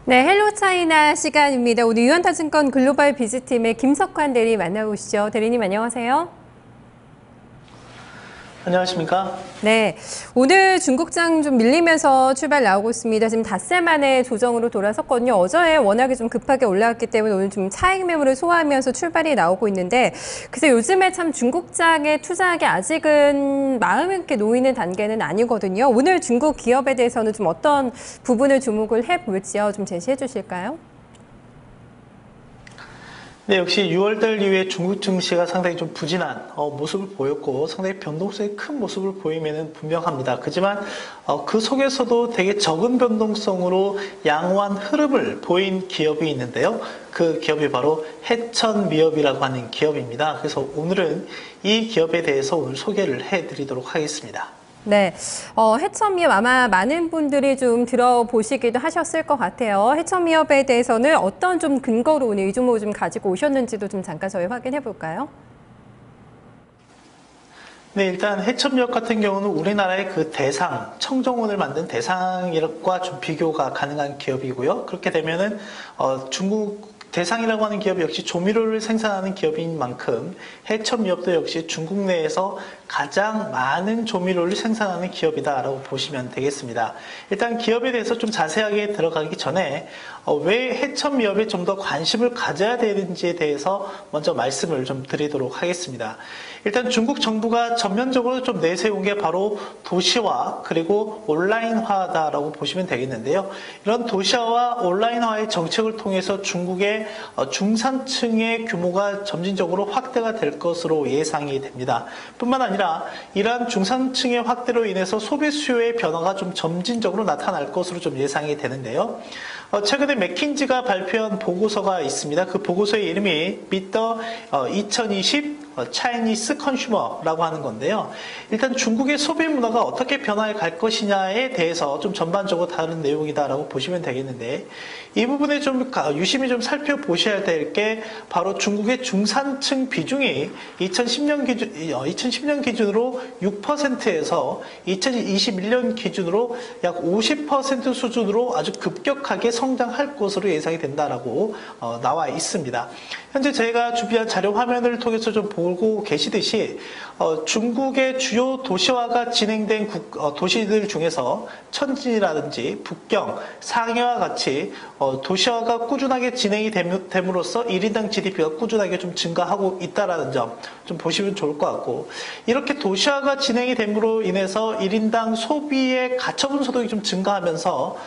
네, 헬로 차이나 시간입니다. 오늘 유한타증권 글로벌 비즈팀의 김석환 대리 만나보시죠. 대리님 안녕하세요. 안녕하십니까? 네, 오늘 중국장 좀 밀리면서 출발 나오고 있습니다. 지금 닷새 만에 조정으로 돌아섰거든요. 어제 워낙에 좀 급하게 올라왔기 때문에 오늘 좀 차익 매물을 소화하면서 출발이 나오고 있는데, 글쎄 요즘에 참 중국장에 투자하기 아직은 마음 있게 놓이는 단계는 아니거든요. 오늘 중국 기업에 대해서는 좀 어떤 부분을 주목을 해볼지요? 좀 제시해 주실까요? 네, 역시 6월달 이후에 중국 증시가 상당히 좀 부진한 모습을 보였고 상당히 변동성이 큰 모습을 보임에는 분명합니다. 그렇지만 그 속에서도 되게 적은 변동성으로 양호한 흐름을 보인 기업이 있는데요. 그 기업이 바로 해천미업이라고 하는 기업입니다. 그래서 오늘은 이 기업에 대해서 오늘 소개를 해드리도록 하겠습니다. 네, 해천미업 아마 많은 분들이 좀 들어보시기도 하셨을 것 같아요. 해천미업에 대해서는 어떤 좀 근거로 오늘 이 종목을 좀 가지고 오셨는지도 좀 잠깐 저희 확인해 볼까요? 네, 일단 해천미업 같은 경우는 우리나라의 그 대상, 청정원을 만든 대상과 좀 비교가 가능한 기업이고요. 그렇게 되면은 중국 대상이라고 하는 기업이 역시 조미료를 생산하는 기업인 만큼 해천미업도 역시 중국 내에서 가장 많은 조미료를 생산하는 기업이다라고 보시면 되겠습니다. 일단 기업에 대해서 좀 자세하게 들어가기 전에 왜 해천미업에 좀 더 관심을 가져야 되는지에 대해서 먼저 말씀을 좀 드리도록 하겠습니다. 일단 중국 정부가 전면적으로 좀 내세운 게 바로 도시화 그리고 온라인화다라고 보시면 되겠는데요. 이런 도시화와 온라인화의 정책을 통해서 중국의 중산층의 규모가 점진적으로 확대가 될 것으로 예상이 됩니다. 뿐만 아니라 이러한 중산층의 확대로 인해서 소비 수요의 변화가 좀 점진적으로 나타날 것으로 좀 예상이 되는데요. 최근에 맥킨지가 발표한 보고서가 있습니다. 그 보고서의 이름이 Meet the 2020 Chinese Consumer라고 하는 건데요. 일단 중국의 소비 문화가 어떻게 변화해 갈 것이냐에 대해서 좀 전반적으로 다른 내용이다라고 보시면 되겠는데, 이 부분에 좀 유심히 좀 살펴보셔야 될 게 바로 중국의 중산층 비중이 2010년 기준으로 6%에서 2021년 기준으로 약 50% 수준으로 아주 급격하게 성장할 것으로 예상이 된다라고 나와 있습니다. 현재 제가 준비한 자료 화면을 통해서 좀 보고 계시듯이 중국의 주요 도시화가 진행된 도시들 중에서 천진이라든지 북경, 상해와 같이 도시화가 꾸준하게 진행이 됨으로써 1인당 GDP가 꾸준하게 좀 증가하고 있다는 점 좀 보시면 좋을 것 같고, 이렇게 도시화가 진행이 됨으로 인해서 1인당 소비의 가처분 소득이 좀 증가하면서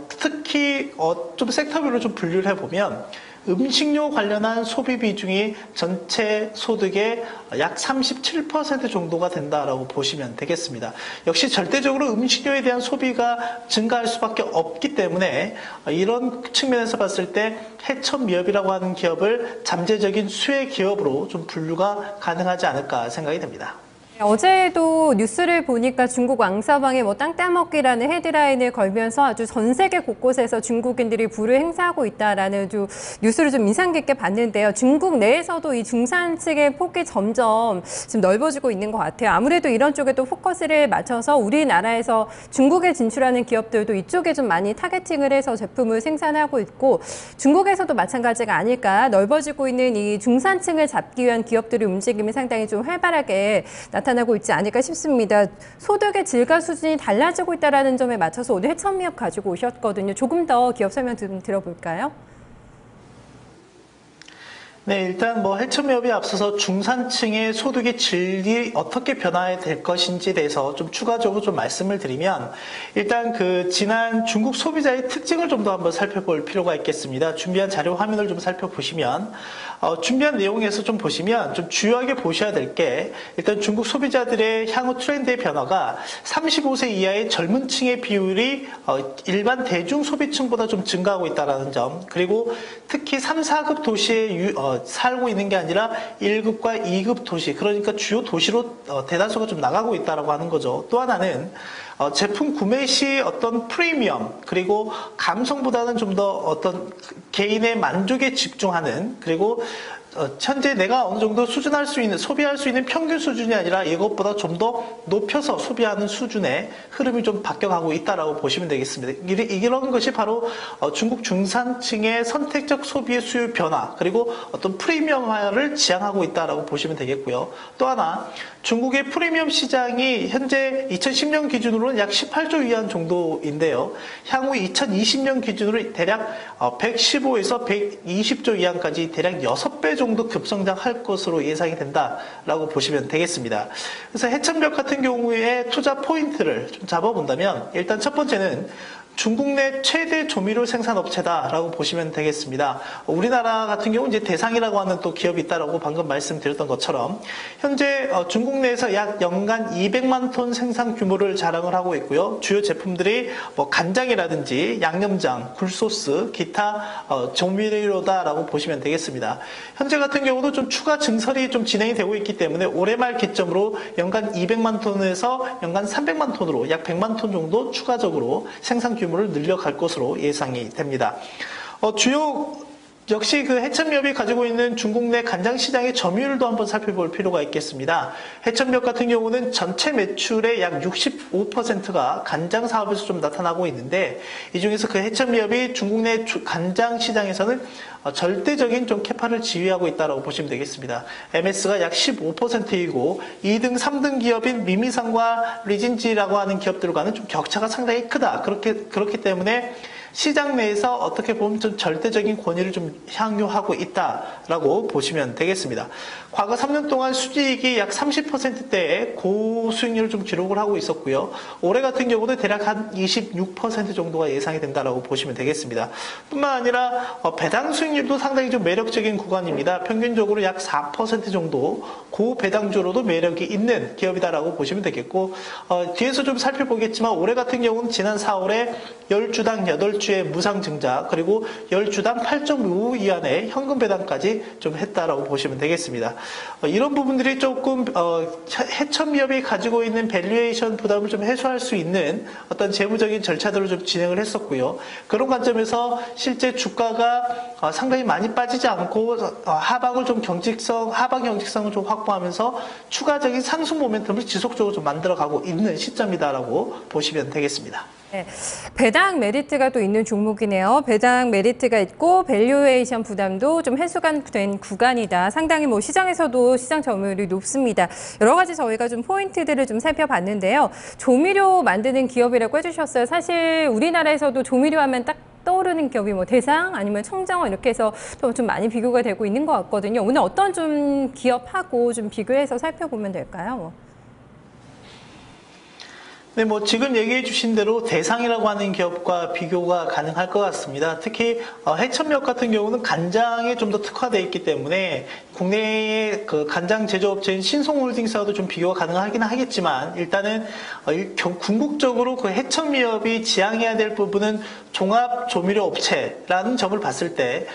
특히 좀 섹터별로 좀 분류를 해보면 음식료 관련한 소비 비중이 전체 소득의 약 37% 정도가 된다라고 보시면 되겠습니다. 역시 절대적으로 음식료에 대한 소비가 증가할 수밖에 없기 때문에 이런 측면에서 봤을 때 해천미업이라고 하는 기업을 잠재적인 수혜 기업으로 좀 분류가 가능하지 않을까 생각이 됩니다. 어제도 뉴스를 보니까 중국 왕서방의 땅 따먹기라는 헤드라인을 걸면서 아주 전 세계 곳곳에서 중국인들이 부를 행사하고 있다라는 뉴스를 좀 인상 깊게 봤는데요. 중국 내에서도 이 중산층의 폭이 점점 좀 넓어지고 있는 것 같아요. 아무래도 이런 쪽에 또 포커스를 맞춰서 우리나라에서 중국에 진출하는 기업들도 이쪽에 좀 많이 타겟팅을 해서 제품을 생산하고 있고, 중국에서도 마찬가지가 아닐까. 넓어지고 있는 이 중산층을 잡기 위한 기업들의 움직임이 상당히 좀 활발하게 나타나고 있지 않을까 싶습니다. 소득의 질과 수준이 달라지고 있다는 점에 맞춰서 오늘 해천미업 가지고 오셨거든요. 조금 더 기업 설명 좀 들어볼까요? 네, 일단 해천미업에 앞서서 중산층의 소득의 질이 어떻게 변화해 될 것인지에 대해서 좀 추가적으로 좀 말씀을 드리면, 일단 지난 중국 소비자의 특징을 좀 더 한번 살펴볼 필요가 있겠습니다. 준비한 자료 화면을 좀 살펴보시면 준비한 내용에서 좀 보시면 좀 주요하게 보셔야 될 게, 일단 중국 소비자들의 향후 트렌드의 변화가 35세 이하의 젊은 층의 비율이 일반 대중 소비층보다 좀 증가하고 있다는 점, 그리고 특히 3, 4급 도시에 살고 있는 게 아니라 1급과 2급 도시, 그러니까 주요 도시로 대다수가 좀 나가고 있다고 하는 거죠. 또 하나는 제품 구매 시 어떤 프리미엄, 그리고 감성보다는 좀 더 어떤 개인의 만족에 집중하는, 그리고 현재 내가 어느 정도 수준할 수 있는, 소비할 수 있는 평균 수준이 아니라 이것보다 좀 더 높여서 소비하는 수준의 흐름이 좀 바뀌어가고 있다라고 보시면 되겠습니다. 이런 것이 바로 중국 중산층의 선택적 소비의 수요 변화, 그리고 어떤 프리미엄화를 지향하고 있다라고 보시면 되겠고요. 또 하나, 중국의 프리미엄 시장이 현재 2010년 기준으로는 약 18조 위안 정도인데요. 향후 2020년 기준으로 대략 115에서 120조 위안까지 대략 6배 정도 급성장할 것으로 예상이 된다라고 보시면 되겠습니다. 그래서 해천벽 같은 경우에 투자 포인트를 좀 잡아본다면, 일단 첫 번째는 중국 내 최대 조미료 생산업체다라고 보시면 되겠습니다. 우리나라 같은 경우 이제 대상이라고 하는 또 기업이 있다라고 방금 말씀드렸던 것처럼 현재 중국 내에서 약 연간 200만 톤 생산 규모를 자랑을 하고 있고요. 주요 제품들이 뭐 간장이라든지 양념장, 굴소스, 기타 조미료다라고 보시면 되겠습니다. 현재 같은 경우도 좀 추가 증설이 좀 진행이 되고 있기 때문에 올해 말 기점으로 연간 200만 톤에서 연간 300만 톤으로 약 100만 톤 정도 추가적으로 생산 규모를 늘려갈 것으로 예상이 됩니다. 역시 그 해천미업이 가지고 있는 중국 내 간장 시장의 점유율도 한번 살펴볼 필요가 있겠습니다. 해천미업 같은 경우는 전체 매출의 약 65%가 간장 사업에서 좀 나타나고 있는데, 이 중에서 그 해천미업이 중국 내 간장 시장에서는 절대적인 좀 캐파를 지휘하고 있다고 보시면 되겠습니다. MS가 약 15%이고 2등, 3등 기업인 미미상과 리진지라고 하는 기업들과는 좀 격차가 상당히 크다. 그렇기 때문에 시장 내에서 어떻게 보면 좀 절대적인 권위를 좀 향유하고 있다라고 보시면 되겠습니다. 과거 3년 동안 수지익이 약 30%대의 고수익률을 좀 기록을 하고 있었고요. 올해 같은 경우도 대략 한 26% 정도가 예상이 된다라고 보시면 되겠습니다. 뿐만 아니라 배당 수익률도 상당히 좀 매력적인 구간입니다. 평균적으로 약 4% 정도 고배당주로도 매력이 있는 기업이다라고 보시면 되겠고, 뒤에서 좀 살펴보겠지만 올해 같은 경우는 지난 4월에 10주당 8주의 무상 증자, 그리고 10주당 8.5 이하의 현금 배당까지 좀 했다라고 보시면 되겠습니다. 이런 부분들이 조금 해천미업이 가지고 있는 밸류에이션 부담을 좀 해소할 수 있는 어떤 재무적인 절차들을 좀 진행을 했었고요. 그런 관점에서 실제 주가가 상당히 많이 빠지지 않고 하방 경직성을 좀 확보하면서 추가적인 상승 모멘텀을 지속적으로 좀 만들어가고 있는 시점이다라고 보시면 되겠습니다. 네, 배당 메리트가 또 있는 종목이네요. 배당 메리트가 있고 밸류에이션 부담도 좀 해소가 된 구간이다. 상당히 뭐 시장에서도 시장 점유율이 높습니다. 여러 가지 저희가 좀 포인트들을 좀 살펴봤는데요. 조미료 만드는 기업이라고 해주셨어요. 사실 우리나라에서도 조미료 하면 딱 떠오르는 기업이 뭐 대상 아니면 청정원 이렇게 해서 좀 많이 비교가 되고 있는 것 같거든요. 오늘 어떤 좀 기업하고 좀 비교해서 살펴보면 될까요? 네, 뭐 지금 얘기해 주신 대로 대상이라고 하는 기업과 비교가 가능할 것 같습니다. 특히 해천미업 같은 경우는 간장에 좀 더 특화되어 있기 때문에 국내의 그 간장 제조업체인 신송홀딩스와도 좀 비교가 가능하긴 하겠지만, 일단은 궁극적으로 그 해천미업이 지향해야 될 부분은 종합조미료업체라는 점을 봤을 때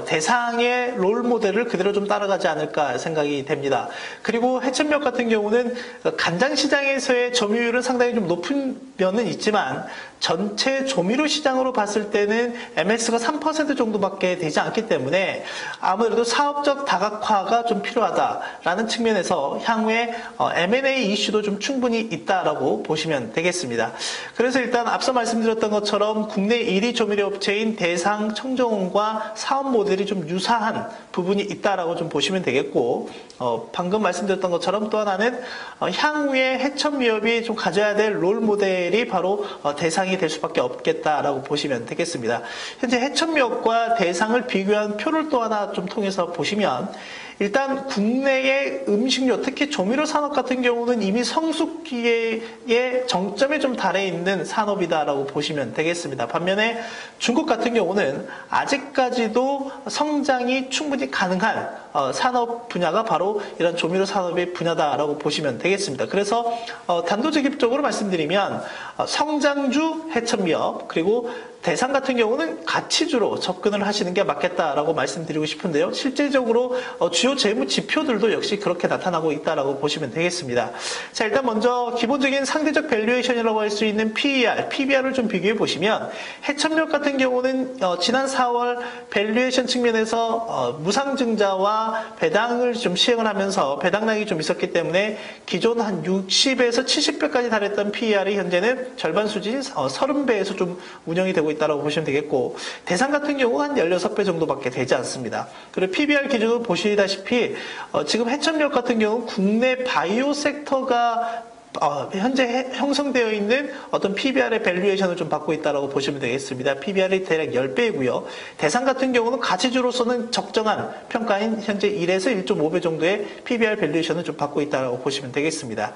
대상의 롤 모델을 그대로 좀 따라가지 않을까 생각이 됩니다. 그리고 해천미업 같은 경우는 간장 시장에서의 점유율은 상당히 좀 높은 면은 있지만 전체 조미료 시장으로 봤을 때는 MS가 3% 정도밖에 되지 않기 때문에 아무래도 사업적 다각화가 좀 필요하다라는 측면에서 향후에 M&A 이슈도 좀 충분히 있다라고 보시면 되겠습니다. 그래서 일단 앞서 말씀드렸던 것처럼 국내 1위 조미료 업체인 대상, 청정원과 사업 모델이 좀 유사한 부분이 있다라고 좀 보시면 되겠고, 방금 말씀드렸던 것처럼 또 하나는 향후에 해천미업이 좀 가져야 될 롤 모델이 바로 대상이 될 수밖에 없겠다라고 보시면 되겠습니다. 현재 해천미업과 대상을 비교한 표를 또 하나 좀 통해서 보시면, 일단 국내의 음식료, 특히 조미료 산업 같은 경우는 이미 성숙기의 정점에 좀 달해 있는 산업이다라고 보시면 되겠습니다. 반면에 중국 같은 경우는 아직까지도 성장이 충분히 가능한 산업 분야가 바로 이런 조미료 산업의 분야다라고 보시면 되겠습니다. 그래서 단도직입적으로 말씀드리면 성장주 해천미업, 그리고 대상 같은 경우는 가치주로 접근을 하시는 게 맞겠다라고 말씀드리고 싶은데요. 실제적으로 주요 재무 지표들도 역시 그렇게 나타나고 있다라고 보시면 되겠습니다. 자, 일단 먼저 기본적인 상대적 밸류에이션이라고 할 수 있는 PER, PBR을 좀 비교해 보시면 해첨력 같은 경우는 지난 4월 밸류에이션 측면에서 무상증자와 배당을 좀 시행을 하면서 배당량이 좀 있었기 때문에 기존 한 60에서 70배까지 달했던 PER이 현재는 절반 수준 30배에서 좀 운영이 되고 있다고 보시면 되겠고, 대상 같은 경우 한 16배 정도밖에 되지 않습니다. 그리고 PBR 기준으로 보시다시피 지금 해첨력 같은 경우 국내 바이오 섹터가 현재 형성되어 있는 어떤 PBR의 밸류에이션을 좀 받고 있다고 보시면 되겠습니다. PBR이 대략 10배이고요. 대상 같은 경우는 가치주로서는 적정한 평가인 현재 1에서 1.5배 정도의 PBR 밸류에이션을 좀 받고 있다고 보시면 되겠습니다.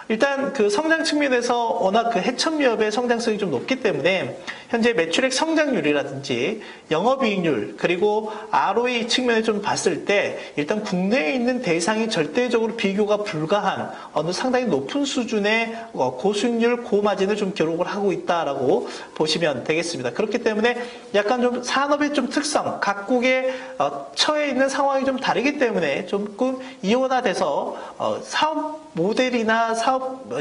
일단 그 성장 측면에서 워낙 그 해첨미업의 성장성이 좀 높기 때문에 현재 매출액 성장률이라든지 영업이익률 그리고 ROE 측면을 좀 봤을 때 일단 국내에 있는 대상이 절대적으로 비교가 불가한 어느 상당히 높은 수준의 고수익률, 고마진을 좀 기록을 하고 있다라고 보시면 되겠습니다. 그렇기 때문에 약간 좀 산업의 좀 특성, 각국의 처해 있는 상황이 좀 다르기 때문에 조금 이원화돼서 사업 모델이나 사업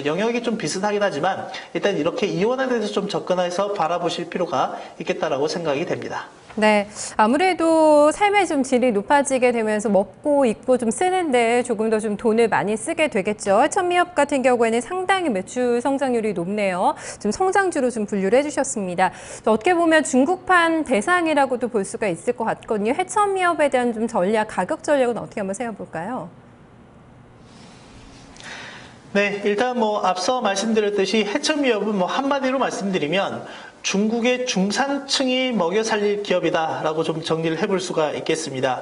영역이 좀 비슷하긴 하지만 일단 이렇게 이원화돼서 좀 접근해서 바라보실 필요가 있겠다라고 생각이 됩니다. 네, 아무래도 삶의 좀 질이 높아지게 되면서 먹고 입고 좀 쓰는데 조금 더 좀 돈을 많이 쓰게 되겠죠. 해천미업 같은 경우에는 상당히 매출 성장률이 높네요. 좀 성장주로 좀 분류를 해주셨습니다. 어떻게 보면 중국판 대상이라고도 볼 수가 있을 것 같거든요. 해천미업에 대한 좀 전략, 가격 전략은 어떻게 한번 세워볼까요? 네, 일단 앞서 말씀드렸듯이 해첨미업은 한마디로 말씀드리면 중국의 중산층이 먹여 살릴 기업이다라고 좀 정리를 해볼 수가 있겠습니다.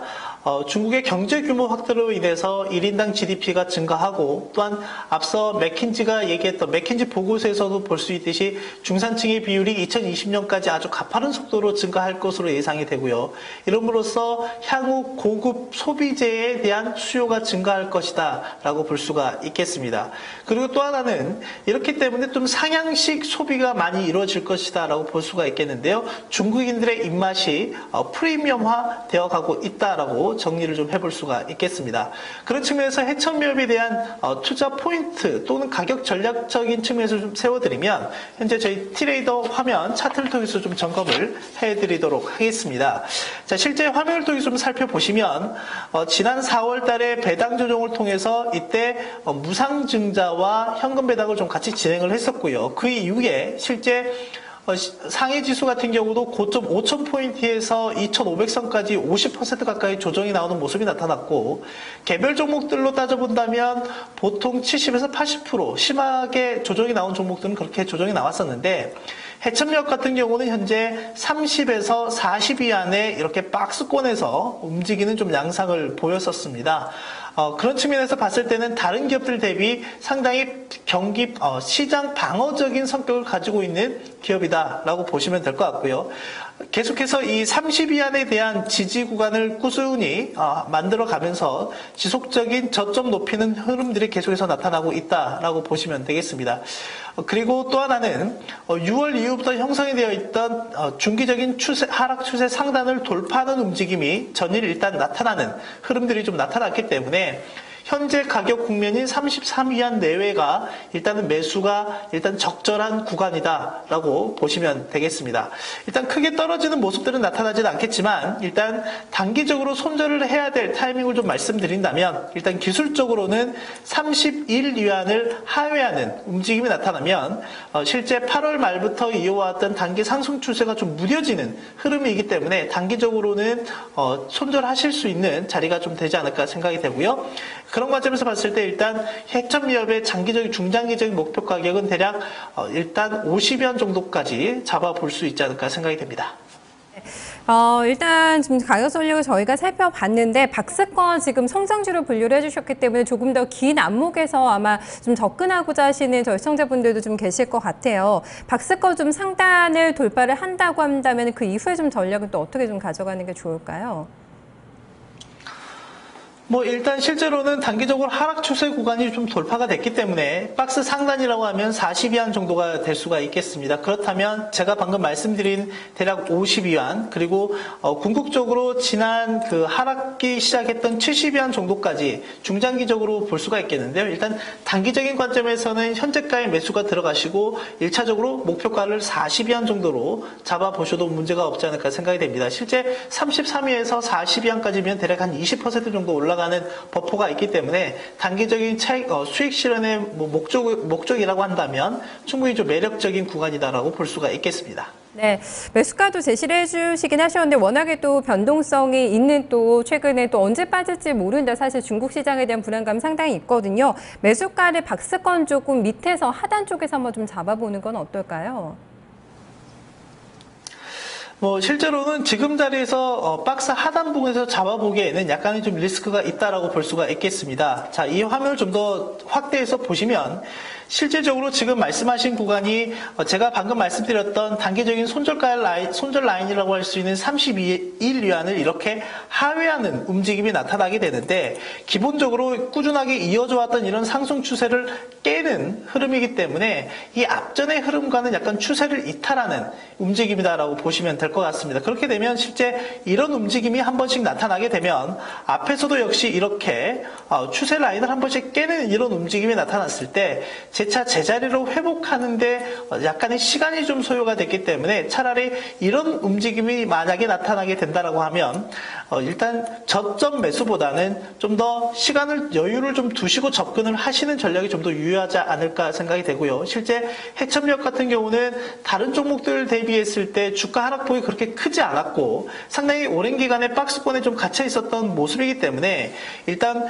중국의 경제 규모 확대로 인해서 1인당 GDP가 증가하고 또한 앞서 맥킨지가 얘기했던 맥킨지 보고서에서도 볼 수 있듯이 중산층의 비율이 2020년까지 아주 가파른 속도로 증가할 것으로 예상이 되고요. 이름으로써 향후 고급 소비재에 대한 수요가 증가할 것이다 라고 볼 수가 있겠습니다. 그리고 또 하나는 이렇기 때문에 좀 상향식 소비가 많이 이루어질 것이다 라고 볼 수가 있겠는데요. 중국인들의 입맛이 프리미엄화 되어 가고 있다라고 정리를 좀 해볼 수가 있겠습니다. 그런 측면에서 해천미업에 대한 투자 포인트 또는 가격 전략적인 측면에서 좀 세워드리면 현재 저희 트레이더 화면 차트를 통해서 좀 점검을 해드리도록 하겠습니다. 자, 실제 화면을 통해서 좀 살펴보시면 지난 4월 달에 배당 조정을 통해서 이때 무상증자와 현금 배당을 좀 같이 진행을 했었고요. 그 이후에 실제 상해 지수 같은 경우도 고점 5,000포인트에서 2,500선까지 50% 가까이 조정이 나오는 모습이 나타났고, 개별 종목들로 따져본다면 보통 70에서 80% 심하게 조정이 나온 종목들은 그렇게 조정이 나왔었는데, 해첨력 같은 경우는 현재 30에서 40위 안에 이렇게 박스권에서 움직이는 좀 양상을 보였었습니다. 그런 측면에서 봤을 때는 다른 기업들 대비 상당히 시장 방어적인 성격을 가지고 있는 기업이다라고 보시면 될 것 같고요. 계속해서 이 30위 안에 대한 지지 구간을 꾸준히 만들어 가면서 지속적인 저점 높이는 흐름들이 계속해서 나타나고 있다라고 보시면 되겠습니다. 그리고 또 하나는 6월 이후부터 형성이 되어 있던 중기적인 하락 추세 상단을 돌파하는 움직임이 전일 일단 나타나는 흐름들이 좀 나타났기 때문에 현재 가격 국면인 33위 안 내외가 일단은 매수가 일단 적절한 구간이다라고 보시면 되겠습니다. 일단 크게 떨어지는 모습들은 나타나지는 않겠지만 일단 단기적으로 손절을 해야 될 타이밍을 좀 말씀드린다면 일단 기술적으로는 31위안을 하회하는 움직임이 나타나면 실제 8월 말부터 이어왔던 단기 상승 추세가 좀 무뎌지는 흐름이기 때문에 단기적으로는 손절하실 수 있는 자리가 좀 되지 않을까 생각이 되고요. 그런 관점에서 봤을 때 일단 해첨미업의 장기적인 중장기적인 목표 가격은 대략 일단 50연 정도까지 잡아볼 수 있지 않을까 생각이 됩니다. 일단 지금 가격 전략을 저희가 살펴봤는데 박스권 지금 성장주로 분류를 해주셨기 때문에 조금 더 긴 안목에서 아마 좀 접근하고자 하시는 저희 시청자분들도 좀 계실 것 같아요. 박스권 좀 상단을 돌파를 한다고 한다면 그 이후에 좀 전략은 또 어떻게 좀 가져가는 게 좋을까요? 뭐 일단 실제로는 단기적으로 하락 추세 구간이 좀 돌파가 됐기 때문에 박스 상단이라고 하면 40위안 정도가 될 수가 있겠습니다. 그렇다면 제가 방금 말씀드린 대략 50위안 그리고 궁극적으로 지난 그 하락기 시작했던 70위안 정도까지 중장기적으로 볼 수가 있겠는데요. 일단 단기적인 관점에서는 현재가의 매수가 들어가시고 1차적으로 목표가를 40위안 정도로 잡아보셔도 문제가 없지 않을까 생각이 됩니다. 실제 33위에서 40위안까지면 대략 한 20% 정도 올라가는 버퍼가 있기 때문에 단기적인 수익 실현의 목적이라고 한다면 충분히 좀 매력적인 구간이다라고 볼 수가 있겠습니다. 네, 매수가도 제시를 해주시긴 하셨는데 워낙에 또 변동성이 있는 또 최근에 또 언제 빠질지 모른다 사실 중국 시장에 대한 불안감 상당히 있거든요. 매수가를 박스권 조금 밑에서 하단 쪽에서 한번 좀 잡아보는 건 어떨까요? 뭐 실제로는 지금 자리에서 박스 하단 부분에서 잡아보기에는 약간의 좀 리스크가 있다라고 볼 수가 있겠습니다. 자, 이 화면을 좀 더 확대해서 보시면 실질적으로 지금 말씀하신 구간이 제가 방금 말씀드렸던 단기적인 손절 라인이라고 할 수 있는 31위안을 이렇게 하회하는 움직임이 나타나게 되는데 기본적으로 꾸준하게 이어져 왔던 이런 상승 추세를 깨는 흐름이기 때문에 이 앞전의 흐름과는 약간 추세를 이탈하는 움직임이다라고 보시면 될 것 같습니다. 그렇게 되면 실제 이런 움직임이 한 번씩 나타나게 되면 앞에서도 역시 이렇게 추세 라인을 한 번씩 깨는 이런 움직임이 나타났을 때 재차 제자리로 회복하는데 약간의 시간이 좀 소요가 됐기 때문에 차라리 이런 움직임이 만약에 나타나게 된다라고 하면 일단 저점 매수보다는 좀 더 시간을 여유를 좀 두시고 접근을 하시는 전략이 좀 더 유효하지 않을까 생각이 되고요. 실제 해첨력 같은 경우는 다른 종목들 대비했을 때 주가 하락폭이 그렇게 크지 않았고 상당히 오랜 기간에 박스권에 좀 갇혀 있었던 모습이기 때문에 일단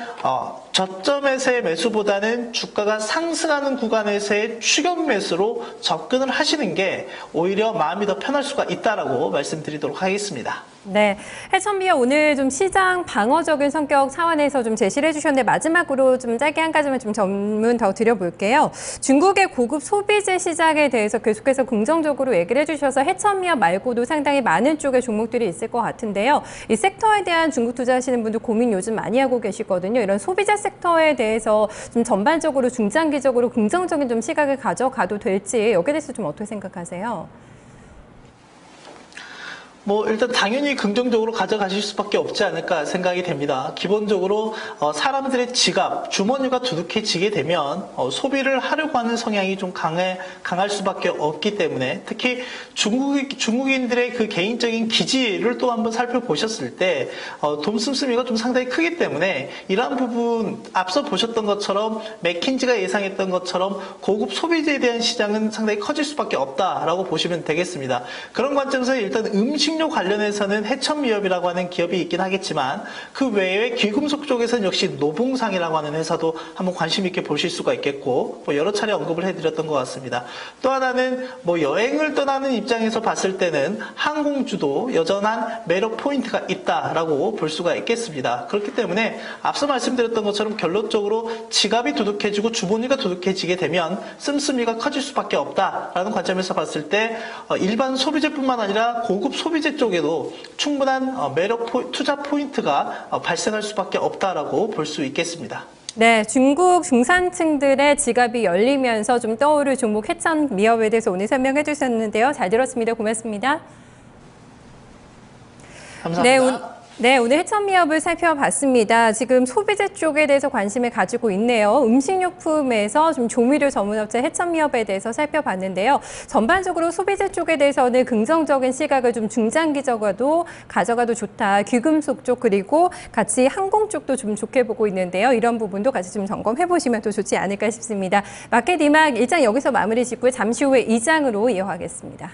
저점에서의 매수보다는 주가가 상승하는 구간에서의 추격 매수로 접근을 하시는 게 오히려 마음이 더 편할 수가 있다라고 말씀드리도록 하겠습니다. 네, 해천미어 오늘 좀 시장 방어적인 성격 차원에서 좀 제시를 해주셨는데 마지막으로 좀 짧게 한 가지만 좀 질문 더 드려볼게요. 중국의 고급 소비재 시장에 대해서 계속해서 긍정적으로 얘기를 해주셔서 해천미어 말고도 상당히 많은 쪽의 종목들이 있을 것 같은데요. 이 섹터에 대한 중국 투자하시는 분들 고민 요즘 많이 하고 계시거든요. 이런 소비재 섹터에 대해서 좀 전반적으로 중장기적으로 긍정적인 좀 시각을 가져가도 될지 여기에 대해서 좀 어떻게 생각하세요? 뭐 일단 당연히 긍정적으로 가져가실 수밖에 없지 않을까 생각이 됩니다. 기본적으로 사람들의 지갑, 주머니가 두둑해지게 되면 소비를 하려고 하는 성향이 좀 강할 수밖에 없기 때문에 특히 중국인들의 그 개인적인 기지를 또 한번 살펴보셨을 때 돈 씀씀이가 좀 상당히 크기 때문에 이러한 부분 앞서 보셨던 것처럼 맥킨지가 예상했던 것처럼 고급 소비재에 대한 시장은 상당히 커질 수밖에 없다라고 보시면 되겠습니다. 그런 관점에서 일단 음식료 관련해서는 해천미업이라고 하는 기업이 있긴 하겠지만 그 외에 귀금속 쪽에서는 역시 노봉상이라고 하는 회사도 한번 관심 있게 보실 수가 있겠고 뭐 여러 차례 언급을 해드렸던 것 같습니다. 또 하나는 뭐 여행을 떠나는 입장에서 봤을 때는 항공주도 여전한 매력 포인트가 있다라고 볼 수가 있겠습니다. 그렇기 때문에 앞서 말씀드렸던 것처럼 결론적으로 지갑이 두둑해지고 주머니가 두둑해지게 되면 씀씀이가 커질 수밖에 없다라는 관점에서 봤을 때 일반 소비재뿐만 아니라 고급 소비재 쪽에도 충분한 매력 투자 포인트가 발생할 수밖에 없다라고 볼 수 있겠습니다. 네, 중국 중산층들의 지갑이 열리면서 좀 떠오를 종목 해천미업에 대해서 오늘 설명해 주셨는데요. 잘 들었습니다. 고맙습니다. 감사합니다. 네, 오늘 해천미업을 살펴봤습니다. 지금 소비재 쪽에 대해서 관심을 가지고 있네요. 음식료품에서 좀 조미료 전문업체 해천미업에 대해서 살펴봤는데요. 전반적으로 소비재 쪽에 대해서는 긍정적인 시각을 좀 중장기적으로 가져가도 좋다. 귀금속 쪽 그리고 같이 항공 쪽도 좀 좋게 보고 있는데요. 이런 부분도 같이 좀 점검해보시면 또 좋지 않을까 싶습니다. 마켓 이막 1장 여기서 마무리 짓고 잠시 후에 2장으로 이어가겠습니다.